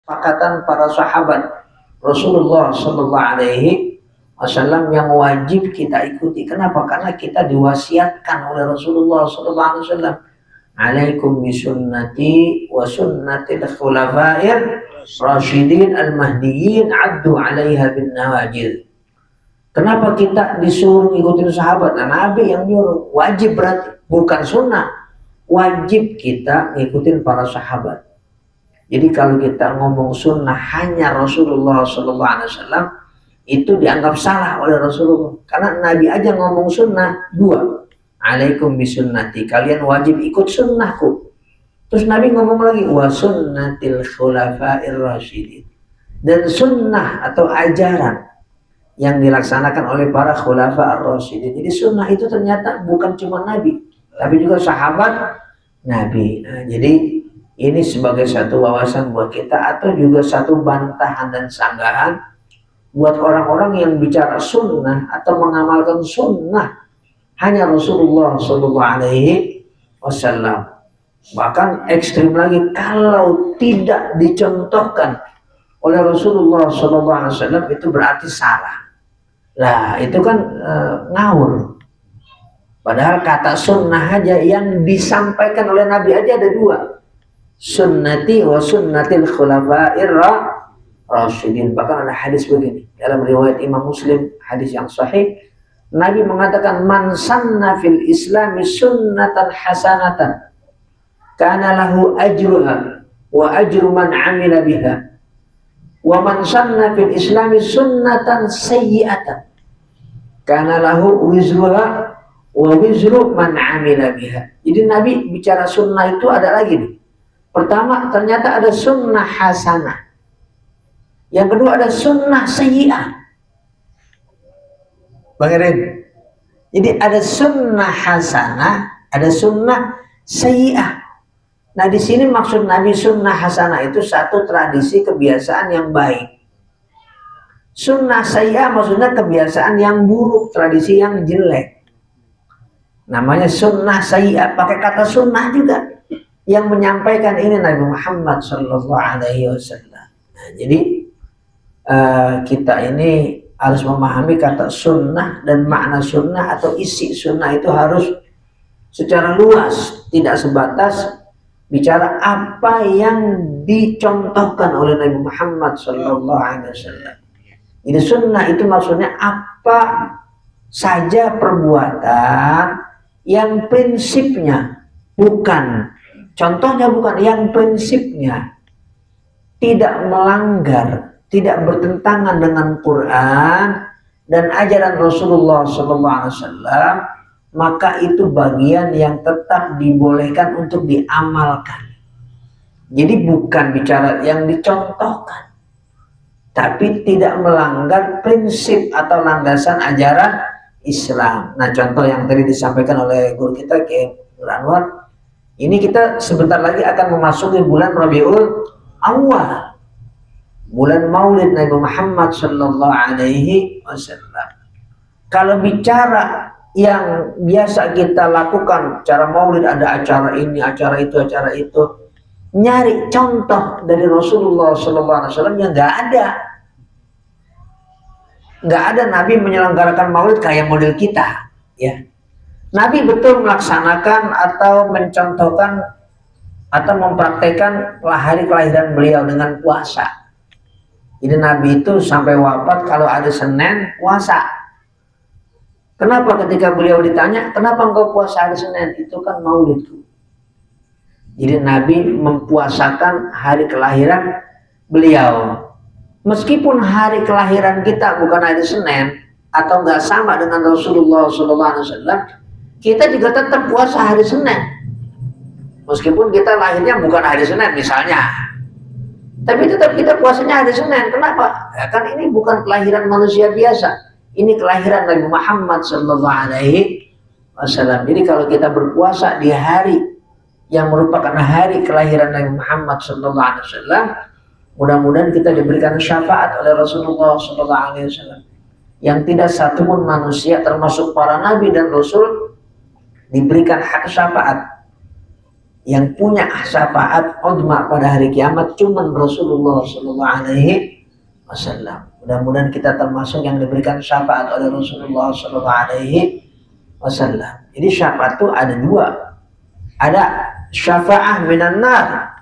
Kesepakatan para sahabat Rasulullah Shallallahu Alaihi Wasallam yang wajib kita ikuti. Kenapa? Karena kita diwasiatkan oleh Rasulullah Shallallahu Alaihi Wasallam. Alaikum bisunnati wa sunnatil khulafair rasyidin al-mahdiyyin addu 'alaiha bin nawajid. Kenapa kita disuruh ikutin sahabat? Nah, Nabi yang nyuruh. Wajib berarti, bukan sunnah. Wajib kita ngikutin para sahabat. Jadi kalau kita ngomong sunnah hanya Rasulullah SAW, itu dianggap salah oleh Rasulullah. Karena Nabi aja ngomong sunnah dua. Alaikum bisunnati, kalian wajib ikut sunnahku. Terus Nabi ngomong lagi, wa sunnatil khulafair rasyidin. Dan sunnah atau ajaran yang dilaksanakan oleh para khulafa ar-rasyidin. Jadi sunnah itu ternyata bukan cuma Nabi, tapi juga sahabat Nabi. Nah, jadi ini sebagai satu wawasan buat kita, atau juga satu bantahan dan sanggahan buat orang-orang yang bicara sunnah atau mengamalkan sunnah hanya Rasulullah Shallallahu Alaihi Wasallam. Bahkan ekstrim lagi, kalau tidak dicontohkan oleh Rasulullah Shallallahu Alaihi Wasallam itu berarti salah. Nah itu kan ngawur. Padahal kata sunnah aja yang disampaikan oleh Nabi aja ada dua. Sunnati wa sunnatil khulafair rasyidin. Bahkan ada hadis begini dalam riwayat Imam Muslim, hadis yang sahih. Nabi mengatakan, man sanna fil islami sunnatan hasanatan kana lahu ajruha wa ajru man amila biha, wa man sanna fil islami sunnatan sayyi'atan kana lahu wizruha wa wizru man amila biha. Jadi Nabi bicara sunnah itu ada lagi nih. Pertama, ternyata ada sunnah hasanah. Yang kedua ada sunnah sayyi'ah. Bang Irin. Jadi ada sunnah hasanah, ada sunnah sayyi'ah. Nah di sini maksud Nabi sunnah hasanah itu satu tradisi kebiasaan yang baik. Sunnah sayyi'ah maksudnya kebiasaan yang buruk, tradisi yang jelek. Namanya sunnah sayyi'ah, pakai kata sunnah juga. Yang menyampaikan ini Nabi Muhammad Sallallahu Alaihi Wasallam. Nah, jadi kita ini harus memahami kata sunnah dan makna sunnah atau isi sunnah itu harus secara luas, tidak sebatas bicara apa yang dicontohkan oleh Nabi Muhammad Sallallahu Alaihi Wasallam. Jadi sunnah itu maksudnya apa saja perbuatan yang prinsipnya bukan, contohnya bukan, yang prinsipnya tidak melanggar, tidak bertentangan dengan Quran dan ajaran Rasulullah SAW, maka itu bagian yang tetap dibolehkan untuk diamalkan. Jadi bukan bicara yang dicontohkan, tapi tidak melanggar prinsip atau landasan ajaran Islam. Nah contoh yang tadi disampaikan oleh guru kita Kiai Anwar, ini kita sebentar lagi akan memasuki bulan Rabiul Awal, bulan Maulid Nabi Muhammad Sallallahu Alaihi Wasallam. Kalau bicara yang biasa kita lakukan, cara Maulid ada acara ini, acara itu, nyari contoh dari Rasulullah Sallallahu Alaihi Wasallam yang nggak ada. Nggak ada Nabi menyelenggarakan Maulid kayak model kita, ya. Nabi betul melaksanakan atau mencontohkan atau mempraktekkan hari kelahiran beliau dengan puasa. Jadi Nabi itu sampai wafat kalau ada Senin puasa. Kenapa ketika beliau ditanya, kenapa engkau puasa hari Senin? Itu kan Maulidku. Jadi Nabi mempuasakan hari kelahiran beliau. Meskipun hari kelahiran kita bukan hari Senin atau nggak sama dengan Rasulullah SAW, kita juga tetap puasa hari Senin. Meskipun kita lahirnya bukan hari Senin misalnya, tapi tetap kita puasanya hari Senin. Kenapa? Ya kan ini bukan kelahiran manusia biasa. Ini kelahiran Nabi Muhammad Sallallahu Alaihi Wasallam. Jadi kalau kita berpuasa di hari yang merupakan hari kelahiran Nabi Muhammad Sallallahu Alaihi Wasallam, mudah-mudahan kita diberikan syafaat oleh Rasulullah Sallallahu Alaihi Wasallam. Yang tidak satupun manusia termasuk para nabi dan rasul diberikan hak syafaat. Yang punya syafaat uzma pada hari kiamat cuman Rasulullah Sallallahu Alaihi Wasallam. Mudah-mudahan kita termasuk yang diberikan syafaat oleh Rasulullah Sallallahu Alaihi Wasallam. Jadi syafaat itu ada dua. Ada syafa'ah minan nar,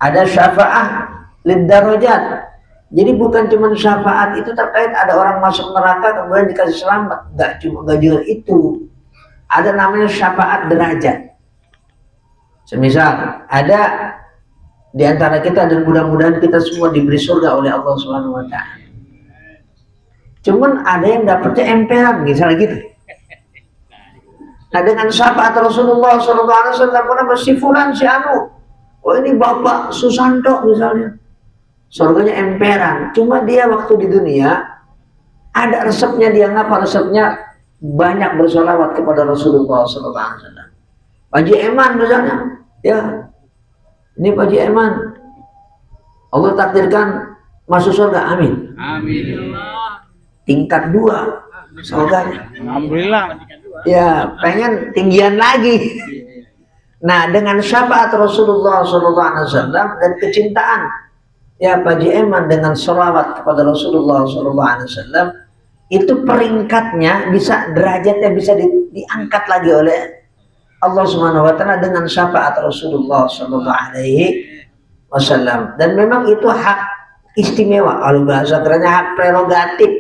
ada syafa'ah lid darajat. Jadi bukan cuma syafaat itu terkait ada orang masuk neraka kemudian dikasih selamat, nggak juga itu. Ada namanya syafaat derajat. Semisal ada di antara kita dan mudah-mudahan kita semua diberi surga oleh Allah Subhanahu wa taala. Cuman ada yang dapatnya emperan misalnya gitu. Nah dengan syafaat Rasulullah sallallahu alaihi wasallam kenapa si fulan si anu, oh ini Bapak Susanto misalnya. Surganya emperan. Cuma dia waktu di dunia ada resepnya, dia ngapa resepnya? Banyak bersolawat kepada Rasulullah sallallahu alaihi wasallam. Pak Haji Eman misalnya, ya ini Pak Haji Eman, Allah takdirkan masuk surga, amin. Amin. Tingkat 2 surganya. Alhamdulillah. Ya pengen tinggian lagi. Nah dengan syafaat Rasulullah SAW dan kecintaan ya Pak Haji Eman dengan sholawat kepada Rasulullah SAW, itu peringkatnya bisa, derajatnya bisa diangkat lagi oleh Allah Subhanahu wa taala dengan syafaat Rasulullah sallallahu alaihi wasallam. Dan memang itu hak istimewa, kalau bahasa kerennya hak prerogatif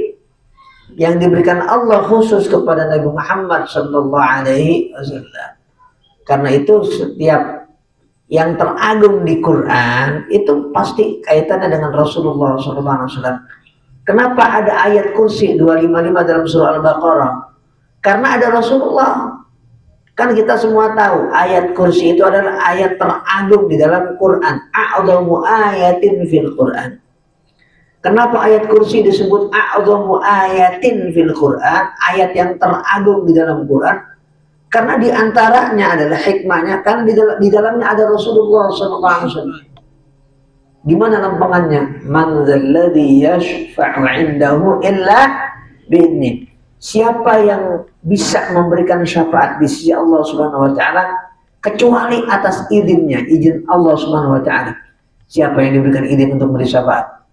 yang diberikan Allah khusus kepada Nabi Muhammad sallallahu alaihi wasallam. Karena itu setiap yang teragung di Quran itu pasti kaitannya dengan Rasulullah sallallahu alaihi wasallam. Kenapa ada ayat kursi 255 dalam surah Al-Baqarah? Karena ada Rasulullah. Kan kita semua tahu ayat kursi itu adalah ayat teragung di dalam Quran. A'dhamu ayatin fil Quran. Kenapa ayat kursi disebut a'dhamu ayatin fil Quran? Ayat yang teragung di dalam Quran. Karena diantaranya adalah hikmahnya, karena di dalamnya ada Rasulullah SAW. Gimana lampangannya? Man dzalladzi yashfa'u 'indahu illa bi'idnih. Siapa yang bisa memberikan syafaat di sisi Allah Subhanahu wa taala kecuali atas izinnya, izin Allah Subhanahu wa taala. Siapa yang diberikan izin untuk memberi syafaat?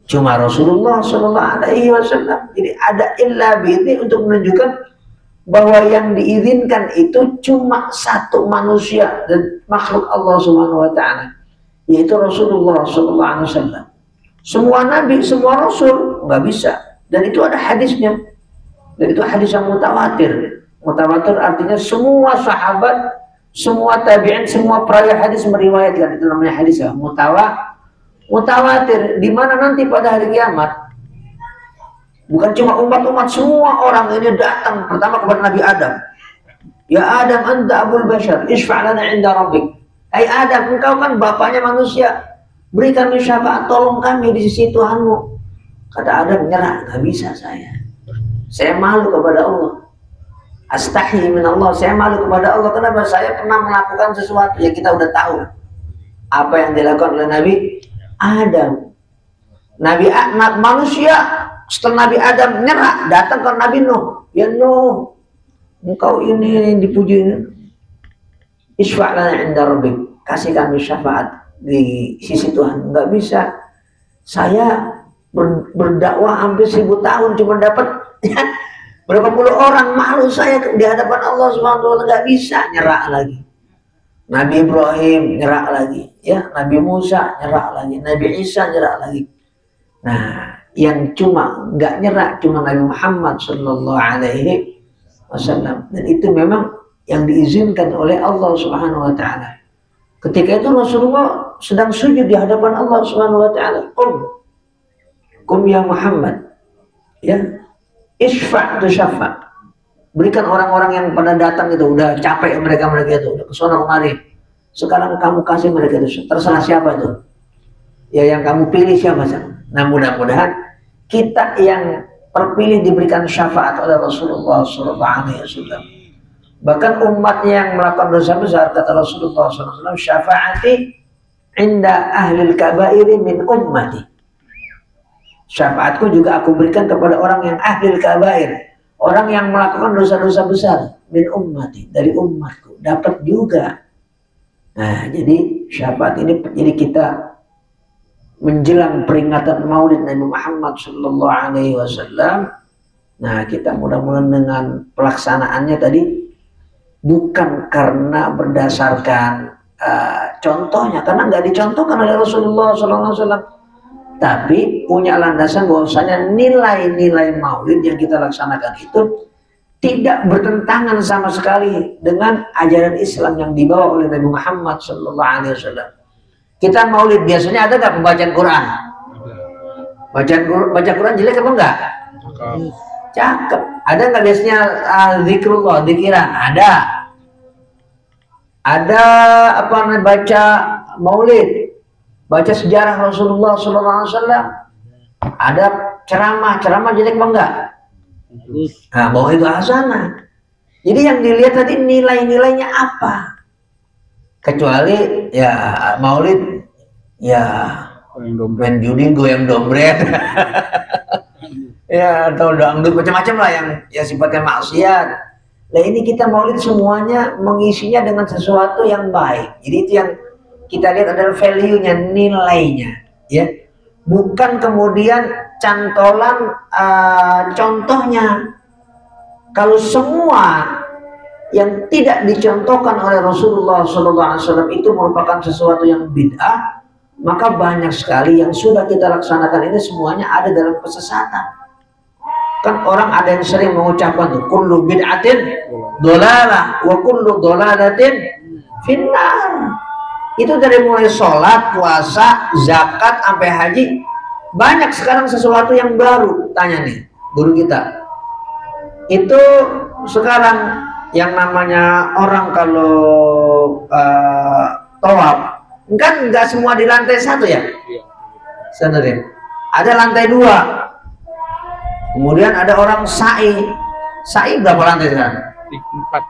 Cuma Rasulullah sallallahu alaihi wasallam. Jadi ada illa bi'izni untuk menunjukkan bahwa yang diizinkan itu cuma satu manusia dan makhluk Allah Subhanahu wa taala, yaitu Rasulullah sallallahu alaihi wasallam. Semua nabi, semua rasul nggak bisa. Dan itu ada hadisnya. Dan itu hadis yang mutawatir. Mutawatir artinya semua sahabat, semua tabi'in, semua perawi hadis meriwayatkan. Itu namanya hadis ya, mutawatir. Di mana nanti pada hari kiamat bukan cuma umat-umat, semua orang ini datang pertama kepada Nabi Adam. Ya Adam, anta abul bashar, isfa' lana 'inda rabbik. Hai Adam, engkau kan bapaknya manusia, beri kami syafaat, tolong kami di sisi Tuhanmu. Kata Adam, nyerah, nggak bisa saya malu kepada Allah. Astahi min Allah, saya malu kepada Allah. Kenapa? Saya pernah melakukan sesuatu yang kita udah tahu. Apa yang dilakukan oleh Nabi Adam. Manusia setelah Nabi Adam nyerah, datang ke Nabi Nuh. Ya Nuh, engkau ini dipuji. Isfa' lana 'inda rabbik. Kasih kami syafaat di sisi Tuhan. Nggak bisa. Saya berdakwah hampir 1000 tahun cuma dapat berapa puluh orang, malu saya di hadapan Allah Subhanahu wa taala, nggak bisa, nyerah lagi. Nabi Ibrahim nyerah lagi, ya Nabi Musa nyerah lagi, Nabi Isa nyerah lagi. Nah, yang cuma nggak nyerah cuma Nabi Muhammad sallallahu alaihi wasallam. Dan itu memang yang diizinkan oleh Allah Subhanahu wa taala. Ketika itu Rasulullah sedang sujud di hadapan Allah Subhanahu wa taala. Qum ya Muhammad. Ya. Isfa' tu syafa'. Berikan orang-orang yang pada datang itu udah capek mereka itu, udah kesana kemari. Sekarang kamu kasih mereka itu, terserah siapa itu. Ya yang kamu pilih siapa saja. Nah mudah-mudahan kita yang terpilih diberikan syafaat oleh Rasulullah SAW. Bahkan umatnya yang melakukan dosa besar, kata Rasulullah SAW, syafaati inda ahlil kabairi min ummati. Syafaatku juga aku berikan kepada orang yang ahlil kabair, orang yang melakukan dosa-dosa besar, min ummati, dari umatku, dapat juga. Nah, jadi syafaat ini jadi kita menjelang peringatan Maulid Nabi Muhammad Sallallahu Alaihi Wasallam. Nah, kita mudah-mudahan dengan pelaksanaannya tadi bukan karena berdasarkan contohnya, karena nggak dicontohkan oleh Rasulullah Sallallahu Alaihi Wasallam, tapi punya landasan bahwasanya nilai-nilai Maulid yang kita laksanakan itu tidak bertentangan sama sekali dengan ajaran Islam yang dibawa oleh Nabi Muhammad Sallallahu Alaihi Wasallam. Kita Maulid biasanya ada nggak pembacaan Quran? Baca Quran jelek apa enggak? Cakep. Ada nggak biasanya zikrullah, zikiran? Ada. Ada apa namanya, baca Maulid, baca sejarah Rasulullah Sallallahu Alaihi Wasallam. Ada ceramah jelek apa enggak? Nah, bahwa itu hasanah. Jadi yang dilihat tadi nilai-nilainya apa? Kecuali ya Maulid ya main judi, goyang dompet ya atau dangdut macam-macam lah yang ya sifatnya maksiat. Nah, ini kita Maulid semuanya mengisinya dengan sesuatu yang baik. Jadi itu yang kita lihat adalah value-nya, nilainya, ya. Bukan kemudian cantolan contohnya. Kalau semua yang tidak dicontohkan oleh Rasulullah SAW itu merupakan sesuatu yang bid'ah, maka banyak sekali yang sudah kita laksanakan ini semuanya ada dalam kesesatan. Kan orang ada yang sering mengucapkan tuh, kullu bid'atin dolalah wa kullu dolalatin finnar. Itu dari mulai sholat, puasa, zakat, sampai haji. Banyak sekarang sesuatu yang baru. Tanya nih guru kita, itu sekarang yang namanya orang kalau tawaf kan nggak semua di lantai satu ya, sebenarnya ada lantai 2. Kemudian ada orang sa'i berapa lantai sekarang?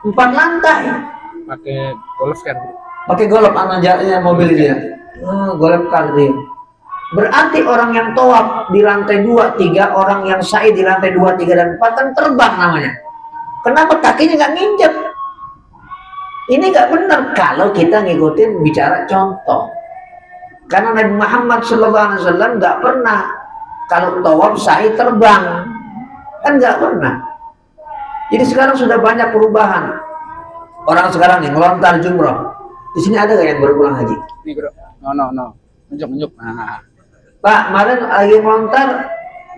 4 lantai. Pakai golf kan? Pakai golf anaknya mobil itu ya. Golf car dia. Berarti orang yang tawaf di lantai 2, 3, orang yang sa'i di lantai 2, 3, dan 4 kan terbang namanya. Kenapa kakinya nggak nginjek? Ini nggak benar kalau kita ngikutin bicara contoh. Karena Nabi Muhammad SAW nggak pernah kalau tawaf sa'i terbang, kan nggak pernah. Jadi sekarang sudah banyak perubahan. Orang sekarang nih melontar jumroh. Di sini ada nggak yang baru pulang haji? Nih bro, no, nunjuk. Nah. Pak, kemarin lagi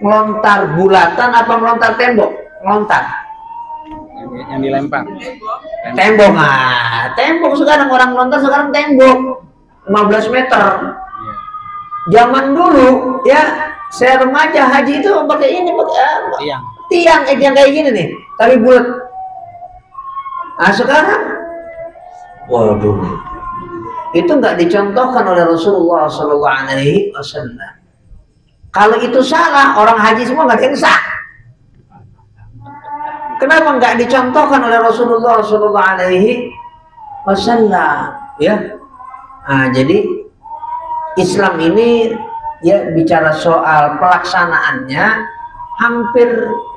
melontar bulatan apa melontar tembok? Melontar. Yang dilempar. Tembok. Nah, tembok sekarang orang melontar sekarang tembok 15 meter. Iya. Zaman dulu ya, saya remaja haji itu pakai ini, pakai tiang kayak gini nih, tapi bulat. Nah sekarang, waduh, itu nggak dicontohkan oleh Rasulullah SAW. Kalau itu salah, orang haji semua nggak ada yang sah. Kenapa nggak dicontohkan oleh Rasulullah SAW? Ya, nah, jadi Islam ini ya bicara soal pelaksanaannya hampir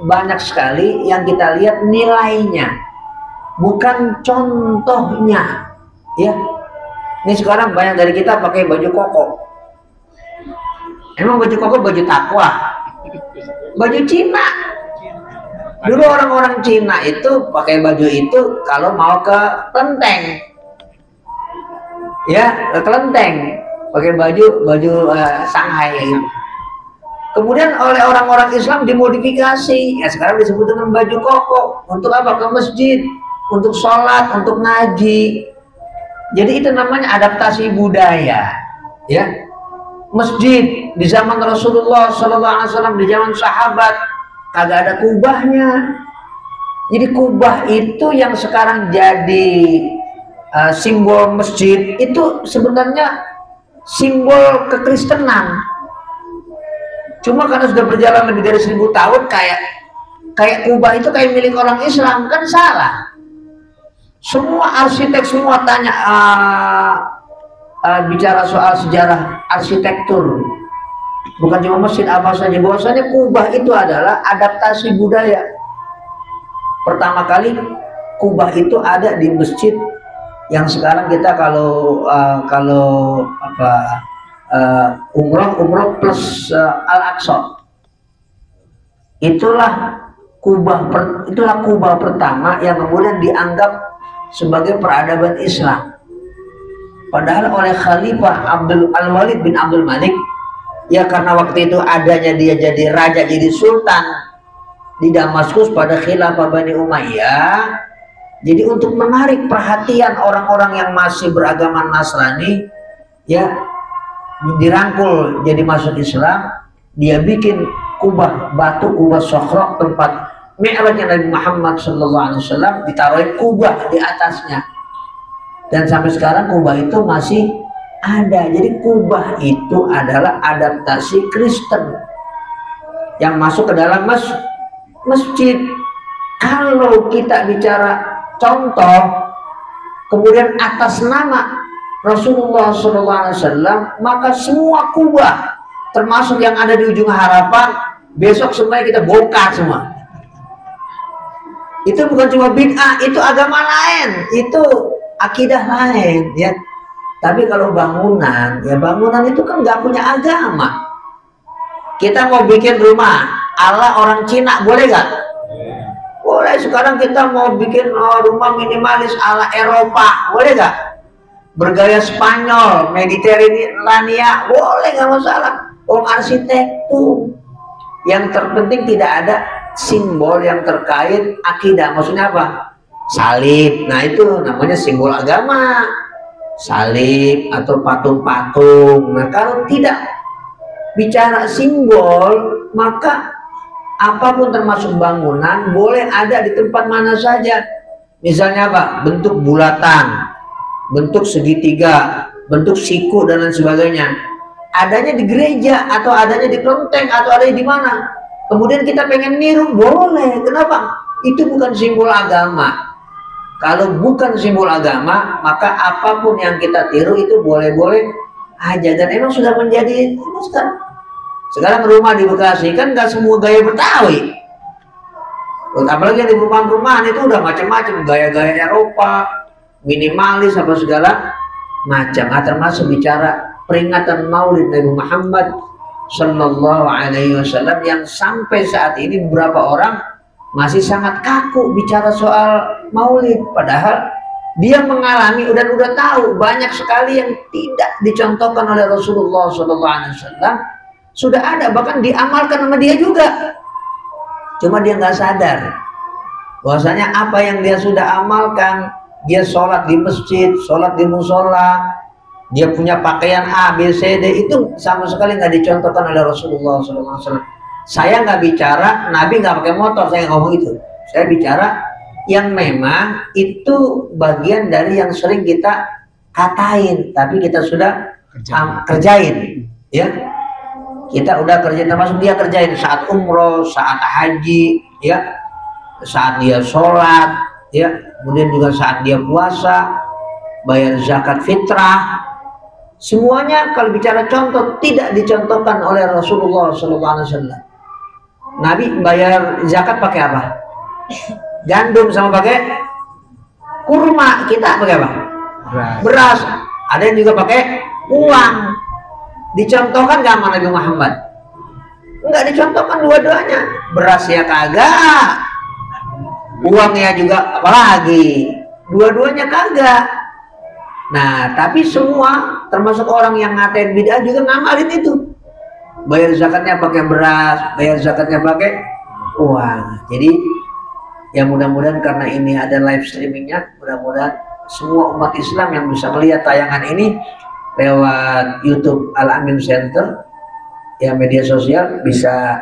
banyak sekali yang kita lihat nilainya, bukan contohnya. Ya, ini sekarang banyak dari kita pakai baju koko. Emang baju koko baju takwa? Baju Cina. Dulu orang-orang Cina itu pakai baju itu kalau mau ke kelenteng. Ya, ke kelenteng. Pakai baju Shanghai. Kemudian oleh orang-orang Islam dimodifikasi. Ya sekarang disebut dengan baju koko. Untuk apa? Ke masjid, untuk sholat, untuk ngaji. Jadi itu namanya adaptasi budaya. Ya, masjid di zaman Rasulullah SAW, di zaman sahabat kagak ada kubahnya. Jadi kubah itu yang sekarang jadi simbol masjid itu sebenarnya simbol kekristenan. Cuma karena sudah berjalan lebih dari 1000 tahun, kayak kubah itu kayak milik orang Islam, kan salah. Semua arsitek semua tanya bicara soal sejarah arsitektur, bukan cuma masjid apa saja, bahwasanya kubah itu adalah adaptasi budaya. Pertama kali kubah itu ada di masjid Yang sekarang kita kalau apa umroh plus Al-Aqsa, itulah Kubah pertama yang kemudian dianggap sebagai peradaban Islam. Padahal oleh Khalifah Al-Walid bin Abdul Malik, ya karena waktu itu adanya dia jadi raja, jadi sultan di Damaskus pada khilafah Bani Umayyah. Jadi untuk menarik perhatian orang-orang yang masih beragama Nasrani, ya dirangkul jadi masuk Islam, dia bikin kubah batu, kubah Sokro, tempat Mi'rajnya Nabi Muhammad SAW, ditaruhin kubah di atasnya. Dan sampai sekarang kubah itu masih ada. Jadi kubah itu adalah adaptasi Kristen yang masuk ke dalam masjid. Kalau kita bicara contoh, kemudian atas nama Rasulullah SAW, maka semua kubah, termasuk yang ada di ujung harapan, besok semuanya kita bongkar semua. Itu bukan cuma bid'ah, itu agama lain, itu akidah lain, ya. Tapi kalau bangunan, ya bangunan itu kan nggak punya agama. Kita mau bikin rumah ala orang Cina, boleh nggak? Boleh. Sekarang kita mau bikin rumah minimalis ala Eropa, boleh nggak? Bergaya Spanyol, Mediterania, boleh, nggak masalah. Arsitektur. Yang terpenting tidak ada simbol yang terkait akidah. Maksudnya apa? Salib. Nah itu namanya simbol agama. Salib atau patung-patung. Nah kalau tidak bicara simbol, maka apapun termasuk bangunan boleh ada di tempat mana saja. Misalnya apa? Bentuk bulatan, bentuk segitiga, bentuk siku dan lain sebagainya. Adanya di gereja atau adanya di kelenteng atau adanya di mana. Kemudian kita pengen niru, boleh. Kenapa? Itu bukan simbol agama. Kalau bukan simbol agama, maka apapun yang kita tiru itu boleh-boleh aja. Dan emang sudah menjadi sekarang rumah di Bekasi kan nggak semua gaya Betawi. Apalagi yang di perumahan-perumahan itu udah macam-macam, gaya-gaya Eropa, minimalis apa segala macam. Termasuk bicara peringatan Maulid Nabi Muhammad Sallallahu Alaihi Wasallam yang sampai saat ini beberapa orang masih sangat kaku bicara soal Maulid, padahal dia mengalami dan udah tahu banyak sekali yang tidak dicontohkan oleh Rasulullah Sallallahu Alaihi Wasallam. Sudah ada, bahkan diamalkan sama dia juga. Cuma dia nggak sadar bahwasanya apa yang dia sudah amalkan, dia sholat di masjid, sholat di musola, dia punya pakaian A, B, C, D, itu sama sekali nggak dicontohkan oleh Rasulullah SAW. Saya nggak bicara Nabi nggak pakai motor, saya nggak ngomong itu. Saya bicara yang memang itu bagian dari yang sering kita katain, tapi kita sudah kerjain, ya. Kita udah kerjain, termasuk dia kerjain saat umroh, saat haji, ya, saat dia sholat, ya, kemudian juga saat dia puasa, bayar zakat fitrah, semuanya kalau bicara contoh tidak dicontohkan oleh Rasulullah SAW. Nabi bayar zakat pakai apa? Gandum sama pakai kurma. Kita pakai apa? Beras. Ada yang juga pakai uang. Dicontohkan gak sama Nabi Muhammad? Enggak dicontohkan dua-duanya. Berasnya kagak, uangnya juga apalagi, dua-duanya kagak. Nah tapi semua termasuk orang yang ngatain bid'ah juga ngamalin itu. Bayar zakatnya pakai beras, bayar zakatnya pakai uang. Jadi ya mudah-mudahan karena ini ada live streamingnya, mudah-mudahan semua umat Islam yang bisa melihat tayangan ini lewat YouTube Al-Amin Center, ya media sosial, bisa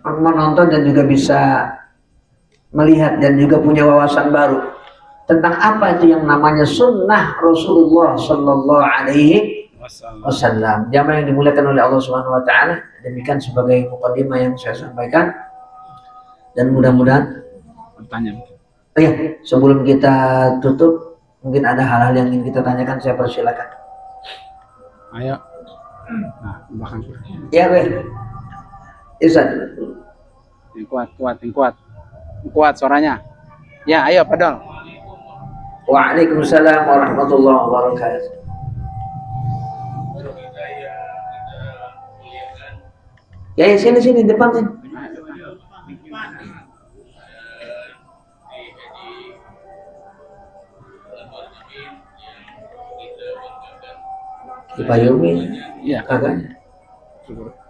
menonton dan juga bisa melihat dan juga punya wawasan baru tentang apa itu yang namanya sunnah Rasulullah Sallallahu Alaihi Wasallam. Jamaah yang dimuliakan oleh Allah Subhanahu Wa Taala, demikian sebagai mukadimah yang saya sampaikan, dan mudah-mudahan pertanyaan. Oh ya, sebelum kita tutup, mungkin ada hal-hal yang ingin kita tanyakan, saya persilakan. Ayo. Nah, bahkan. Ya, gue. Ustaz. Yang kuat, yang kuat. Yang kuat suaranya. Ya, ayo Padol. Waalaikumsalam warahmatullahi wabarakatuh. Ya, ya, sini sini depan sini. Dipayomi Iya. kakaknya. Syukur.